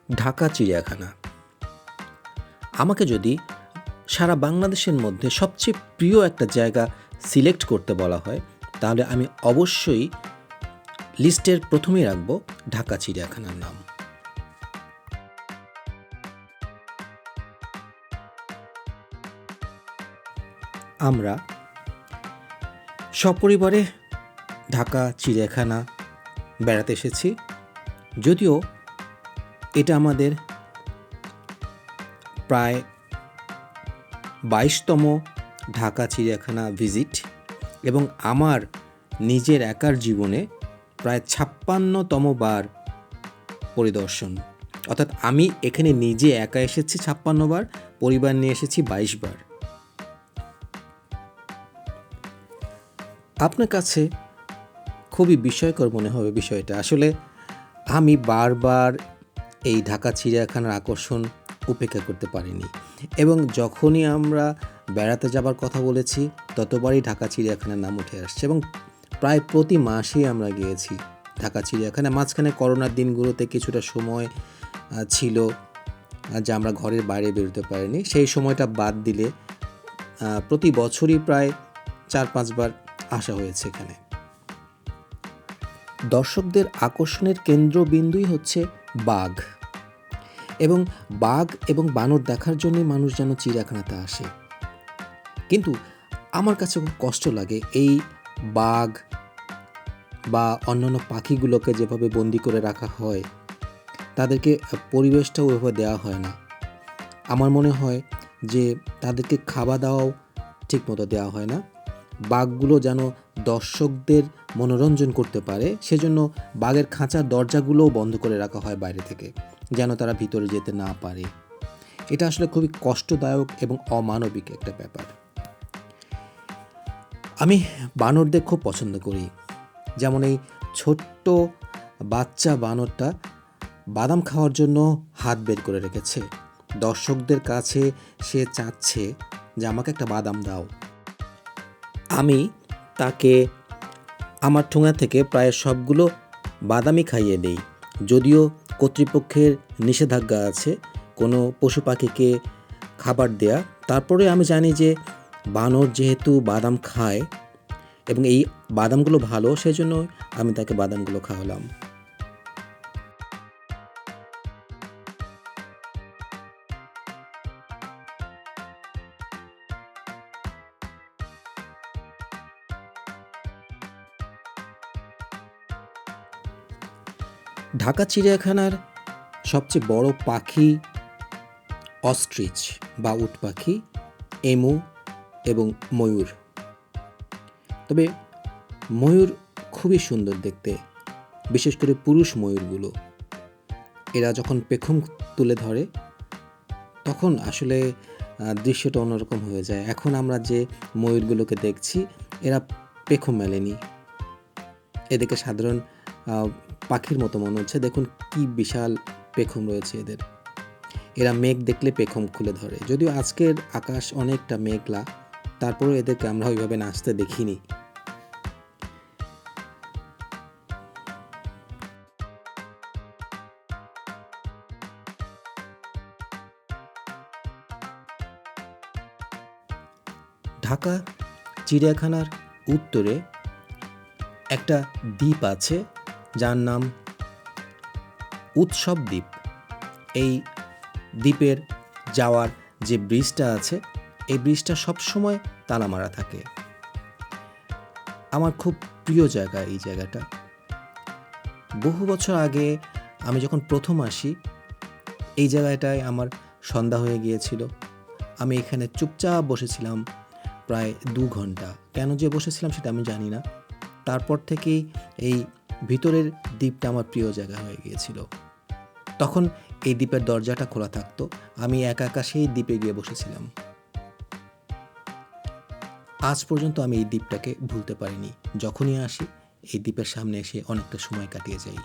ঢাকা চিড়িয়াখানা আমাকে যদি সারা বাংলাদেশের মধ্যে সবচেয়ে প্রিয় একটা জায়গা সিলেক্ট করতে বলা হয়, তাহলে আমি অবশ্যই লিস্টের প্রথমেই রাখব ঢাকা চিড়িয়াখানার নাম। আমরা সপরিবারে ঢাকা চিড়িয়াখানা বেড়াতে এসেছি, যদিও এটা আমাদের প্রায় 22তম ঢাকা চিড়িয়াখানা ভিজিট এবং আমার নিজের একার জীবনে প্রায় 56তম বার পরিদর্শন। অর্থাৎ আমি এখানে নিজে একা এসেছি 56 বার, পরিবার নিয়ে এসেছি 22 বার। আপনার কাছে খুবই বিস্ময়কর মনে হবে বিষয়টা। আসলে আমি বারবার এই ঢাকা চিড়িয়াখানার আকর্ষণ উপেক্ষা করতে পারিনি এবং যখনই আমরা বেড়াতে যাবার কথা বলেছি ততবারই ঢাকা চিড়িয়াখানার নাম উঠে আসছে এবং প্রায় প্রতি মাসেই আমরা গিয়েছি ঢাকা চিড়িয়াখানা। মাঝখানে করোনার দিনগুলোতে কিছুটা সময় ছিল যে আমরা ঘরের বাইরে বেরোতে পারিনি, সেই সময়টা বাদ দিলে প্রতি বছরই প্রায় 4-5 বার আসা হয়েছে এখানে। দর্শকদের আকর্ষণের কেন্দ্রবিন্দুই হচ্ছে বাঘ এবং বানর দেখার জন্যই মানুষ যেন চিড়িয়াখানাতে আসে। কিন্তু আমার কাছে খুব কষ্ট লাগে এই বাঘ বা অন্যান্য পাখিগুলোকে যেভাবে বন্দি করে রাখা হয়, তাদেরকে পরিবেশটাও ওইভাবে দেওয়া হয় না। আমার মনে হয় যে তাদেরকে খাওয়া দাওয়াও ঠিকমতো দেওয়া হয় না। বাঘগুলো যেন দর্শকদের মনোরঞ্জন করতে পারে, সেজন্য বাঘের খাঁচার দরজাগুলোও বন্ধ করে রাখা হয় বাইরে থেকে, যেন তারা ভিতরে যেতে না পারে। এটা আসলে খুবই কষ্টদায়ক এবং অমানবিক একটা ব্যাপার। আমি বানরদের খুব পছন্দ করি। যেমন এই ছোট্ট বাচ্চা বানরটা বাদাম খাওয়ার জন্য হাত বের করে রেখেছে। দর্শকদের কাছে সে চাচ্ছে যে আমাকে একটা বাদাম দাও। আমি তাকে আমার ঠোঙা থেকে প্রায় সবগুলো বাদামই খাইয়ে দেই, যদিও কর্তৃপক্ষের নিষেধাজ্ঞা আছে কোনো পশু পাখিকে খাবার দেয়া। তারপরে আমি জানি যে বানর যেহেতু বাদাম খায় এবং এই বাদামগুলো ভালো, সেজন্য আমি তাকে বাদামগুলো খাওয়ালাম। ঢাকা চিড়িয়াখানার সবচেয়ে বড় পাখি অস্ট্রিচ বা উট পাখি, এমু এবং ময়ূর। তবে ময়ূর খুবই সুন্দর দেখতে, বিশেষ করে পুরুষ ময়ূরগুলো। এরা যখন পেখম তুলে ধরে তখন আসলে দৃশ্যটা অন্যরকম হয়ে যায়। এখন আমরা যে ময়ূরগুলোকে দেখছি এরা পেখম মেলেনি, এদেরকে সাধারণ পাখির মতো মনে হচ্ছে। দেখুন কি বিশাল পেখম রয়েছে এদের। এরা মেঘ দেখলে পেখম খুলে ধরে। যদিও আজকের আকাশ অনেকটা মেঘলা, তারপরেও এদেরকে আমরা ওইভাবে নাচতে দেখিনি। ঢাকা চিড়িয়াখানার উত্তরে একটা দ্বীপ আছে যার নাম উৎসব দ্বীপ। এই দ্বীপের যাওয়ার যে ব্রিজটা আছে, এই ব্রিজটা সবসময় তালা মারা থাকে। আমার খুব প্রিয় জায়গা এই জায়গাটা। বহু বছর আগে আমি যখন প্রথম আসি, এই জায়গাটায় আমার সন্ধ্যা হয়ে গিয়েছিল। আমি এখানে চুপচাপ বসেছিলাম প্রায় 2 ঘন্টা। কেন যে বসেছিলাম সেটা আমি জানি না। তারপর থেকেই এই ভিতরের দ্বীপটা আমার প্রিয় জায়গা হয়ে গিয়েছিল। তখন এই দ্বীপের দরজাটা খোলা থাকতো, আমি একা একা সেই দ্বীপে গিয়ে বসেছিলাম। আজ পর্যন্ত আমি এই দ্বীপটাকে ভুলতে পারিনি। যখনই আসি এই দ্বীপের সামনে এসে অনেকটা সময় কাটিয়ে যাই।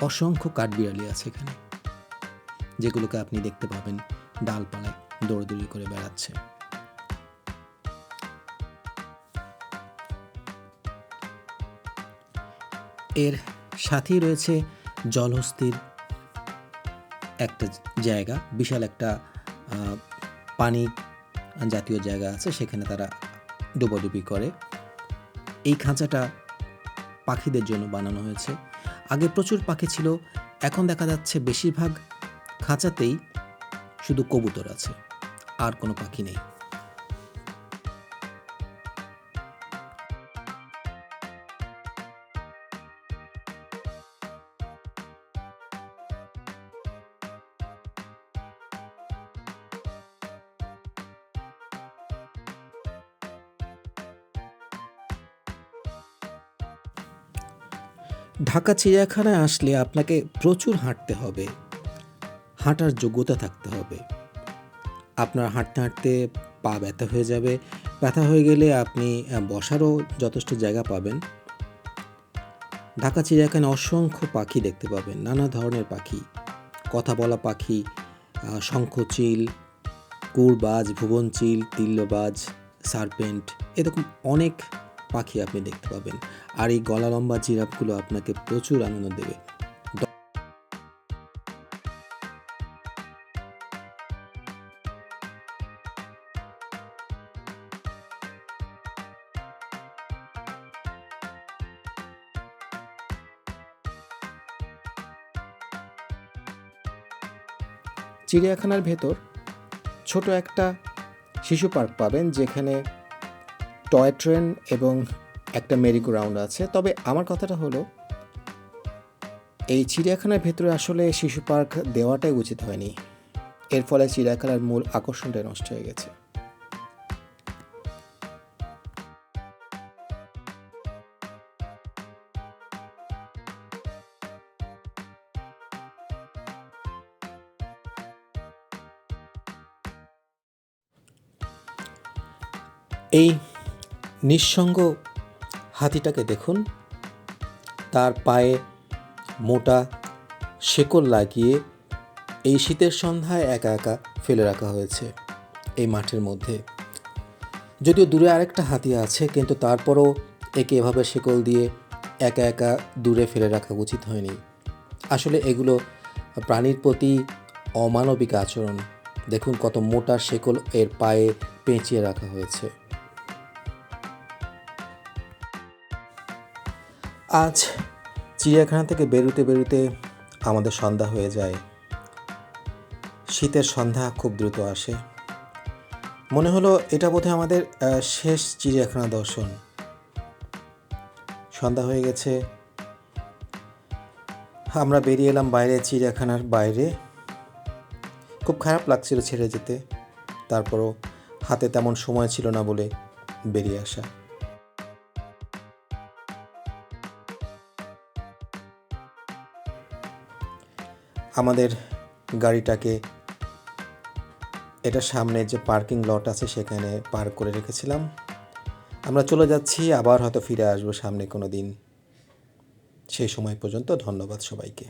অসংখ্য কাঠবিড়ালি আছে এখানে, যেগুলোকে আপনি দেখতে পাবেন ডালপালায় দৌড়দৌড়ি করে বেড়াচ্ছে। এর সাথেই রয়েছে জলহস্তির একটা জায়গা, বিশাল একটা পানি জাতীয় জায়গা আছে, সেখানে তারা ডোবাডুবি করে। এই খাঁচাটা পাখিদের জন্য বানানো হয়েছে। আগে প্রচুর পাখি ছিল, এখন দেখা যাচ্ছে বেশিরভাগ খাঁচাতেই শুধু কবুতর আছে, আর কোনো পাখি নেই। ঢাকা চিড়িয়াখানায় আসলে আপনাকে প্রচুর হাঁটতে হবে, হাঁটার যোগ্যতা থাকতে হবে। আপনার হাঁটতে হাঁটতে পা ব্যথা হয়ে যাবে, ব্যথা হয়ে গেলে আপনি বসারও যথেষ্ট জায়গা পাবেন। ঢাকা চিড়িয়াখানায় অসংখ্য পাখি দেখতে পাবেন, নানা ধরনের পাখি, কথা বলা পাখি, শঙ্খচিল, কুড়বাজ, ভুবনচিল, তিল্লবাজ, সার্পেন্ট, এরকম অনেক পাখি আপনি দেখতে পাবেন। আর এই গলা লম্বা জিরাফগুলো আপনাকে প্রচুর আনন্দ দেবে। চিড়িয়াখানার ভেতর ছোট একটা শিশু পার্ক পাবেন, যেখানে টয় ট্রেন এবং একটা মেরিগো রাউন্ড আছে। তবে আমার কথাটা হলো, এই চিড়িয়াখানার ভেতরে আসলে শিশু পার্ক দেওয়াটাই উচিত হয়নি। এর ফলে চিড়িয়াখানার মূল আকর্ষণটাই নষ্ট হয়ে গেছে। এই নিঃসঙ্গ হাতিটাকে দেখুন, তার পায়ে মোটা শেকল লাগিয়ে এই শীতের সন্ধ্যায় একা একা ফেলে রাখা হয়েছে এই মাঠের মধ্যে। যদিও দূরে আরেকটা হাতি আছে, কিন্তু তারপরও একে এভাবে শেকল দিয়ে একা একা দূরে ফেলে রাখা উচিত হয়নি। আসলে এগুলো প্রাণীর প্রতি অমানবিক আচরণ। দেখুন কত মোটা শেকল এর পায়ে পেঁচিয়ে রাখা হয়েছে। আজ চিড়িয়াখানা থেকে বেরোতে বেরোতে আমাদের সন্ধ্যা হয়ে যায়। শীতের সন্ধ্যা খুব দ্রুত আসে। মনে হলো এটা বোধহয় আমাদের শেষ চিড়িয়াখানা দর্শন। সন্ধ্যা হয়ে গেছে, আমরা বেরিয়ে এলাম বাইরে, চিড়িয়াখানার বাইরে। খুব খারাপ লাগছিল ছেড়ে যেতে, তারপরও হাতে তেমন সময় ছিল না বলে বেরিয়ে আসা। আমাদের গাড়িটাকে এটা সামনে যে পার্কিং লট আছে সেখানে পার্ক করে রেখেছিলাম। আমরা চলে যাচ্ছি, আবার হয়তো ফিরে আসবো সামনে কোনো দিন। সেই সময় পর্যন্ত ধন্যবাদ সবাইকে।